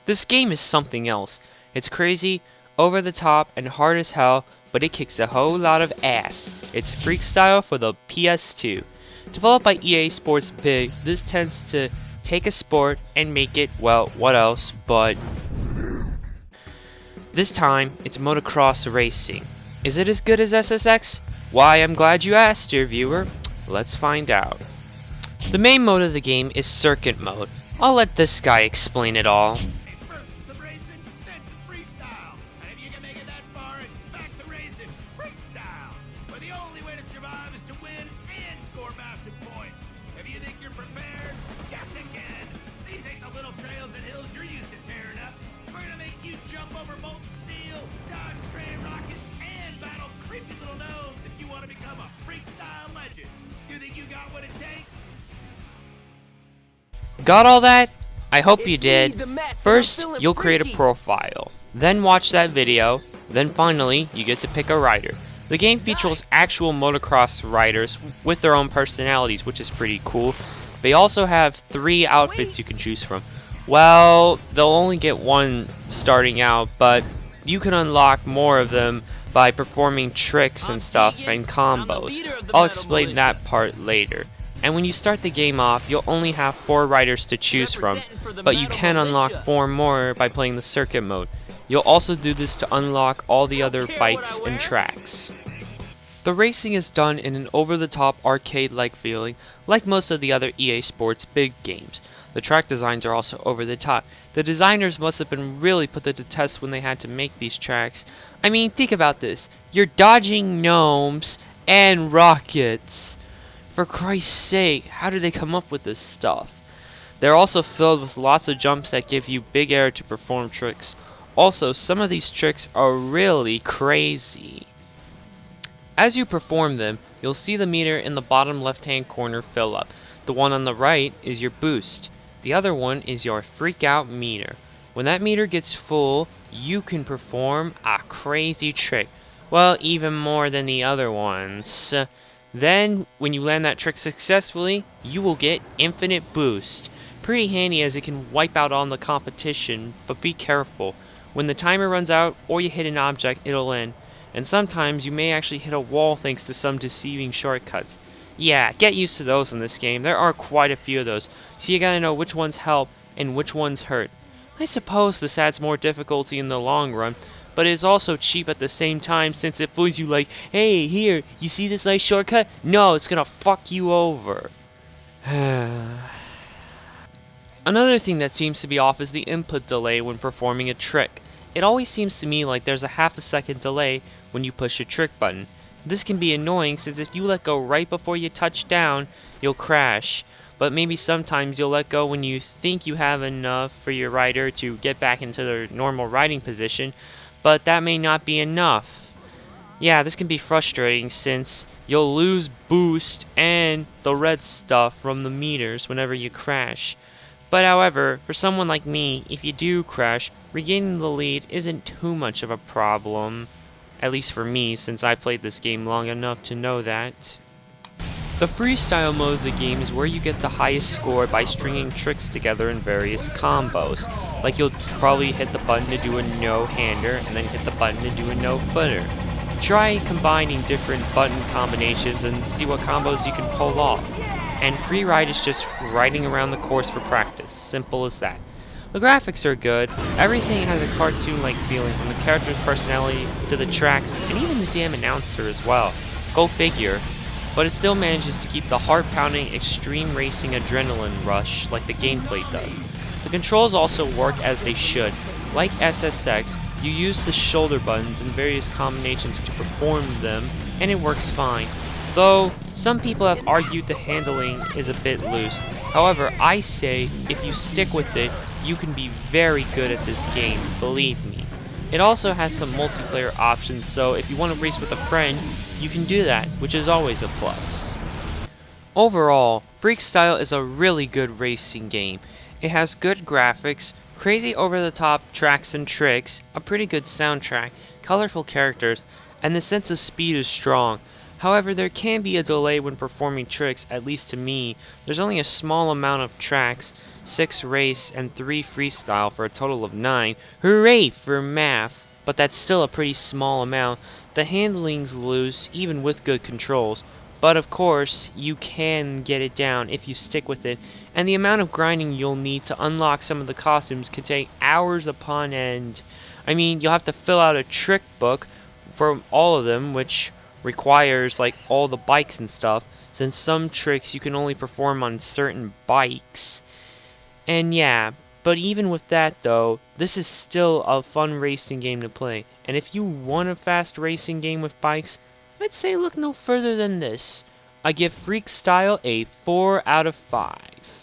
This game is something else. It's crazy, over the top, and hard as hell, but it kicks a whole lot of ass. It's Freekstyle for the PS2. Developed by EA Sports Big, this tends to take a sport and make it, well, what else, but this time it's motocross racing. Is it as good as SSX? Why, I'm glad you asked, dear viewer. Let's find out. The main mode of the game is circuit mode. I'll let this guy explain it all. First some racing, then some freestyle. And if you can make it that far, it's back to racing, freestyle. But the only way to survive is to win and score massive points. If you think you're prepared, guess again. These ain't the little trails and hills you're used to tearing up. We're gonna make you jump over molten steel, dodge stray rockets, and battle creepy little gnomes if you want to become a freestyle legend. You think you got what it takes? Got all that? I hope you did. First, you'll create a profile, then watch that video, then finally, you get to pick a rider. The game features actual motocross riders with their own personalities, which is pretty cool. They also have 3 outfits you can choose from. Well, they'll only get one starting out, but you can unlock more of them by performing tricks and stuff and combos. I'll explain that part later. And when you start the game off, you'll only have 4 riders to choose from, but you can unlock 4 more by playing the circuit mode. You'll also do this to unlock all the other bikes and tracks. The racing is done in an over-the-top arcade-like feeling, like most of the other EA Sports Big games. The track designs are also over-the-top. The designers must have been really put to the test when they had to make these tracks. I mean, think about this. You're dodging gnomes and rockets. For Christ's sake, how did they come up with this stuff? They're also filled with lots of jumps that give you big air to perform tricks. Also, some of these tricks are really crazy. As you perform them, you'll see the meter in the bottom left-hand corner fill up. The one on the right is your boost. The other one is your freak out meter. When that meter gets full, you can perform a crazy trick. Well, even more than the other ones. Then, when you land that trick successfully, you will get infinite boost. Pretty handy as it can wipe out all the competition, but be careful. When the timer runs out or you hit an object, it'll end. And sometimes you may actually hit a wall thanks to some deceiving shortcuts. Yeah, get used to those in this game. There are quite a few of those, so you gotta know which ones help and which ones hurt. I suppose this adds more difficulty in the long run, but it's also cheap at the same time since it fools you like, hey, here, you see this nice shortcut? No, it's gonna fuck you over. Another thing that seems to be off is the input delay when performing a trick. It always seems to me like there's a half a second delay when you push a trick button. This can be annoying since if you let go right before you touch down, you'll crash. But maybe sometimes you'll let go when you think you have enough for your rider to get back into their normal riding position, but that may not be enough. Yeah, this can be frustrating since you'll lose boost and the red stuff from the meters whenever you crash. But however, for someone like me, if you do crash, regaining the lead isn't too much of a problem. At least for me, since I played this game long enough to know that. The freestyle mode of the game is where you get the highest score by stringing tricks together in various combos. Like you'll probably hit the button to do a no-hander and then hit the button to do a no-footer. Try combining different button combinations and see what combos you can pull off. And free ride is just riding around the course for practice. Simple as that. The graphics are good. Everything has a cartoon-like feeling from the character's personality to the tracks and even the damn announcer as well. Go figure. But it still manages to keep the heart-pounding, extreme racing adrenaline rush like the gameplay does. The controls also work as they should. Like SSX, you use the shoulder buttons in various combinations to perform them, and it works fine. Though, some people have argued the handling is a bit loose. However, I say, if you stick with it, you can be very good at this game, believe me. It also has some multiplayer options, so if you want to race with a friend, you can do that, which is always a plus. Overall, Freekstyle is a really good racing game. It has good graphics, crazy over-the-top tracks and tricks, a pretty good soundtrack, colorful characters, and the sense of speed is strong. However, there can be a delay when performing tricks, at least to me. There's only a small amount of tracks, 6 race and 3 freestyle for a total of 9. Hooray for math! But that's still a pretty small amount. The handling's loose, even with good controls. But of course, you can get it down if you stick with it, and the amount of grinding you'll need to unlock some of the costumes can take hours upon end. I mean, you'll have to fill out a trick book for all of them, which requires like all the bikes and stuff, since some tricks you can only perform on certain bikes. And yeah, but even with that though, this is still a fun racing game to play. And if you want a fast racing game with bikes, I'd say look no further than this. I give Freekstyle a 4 out of 5.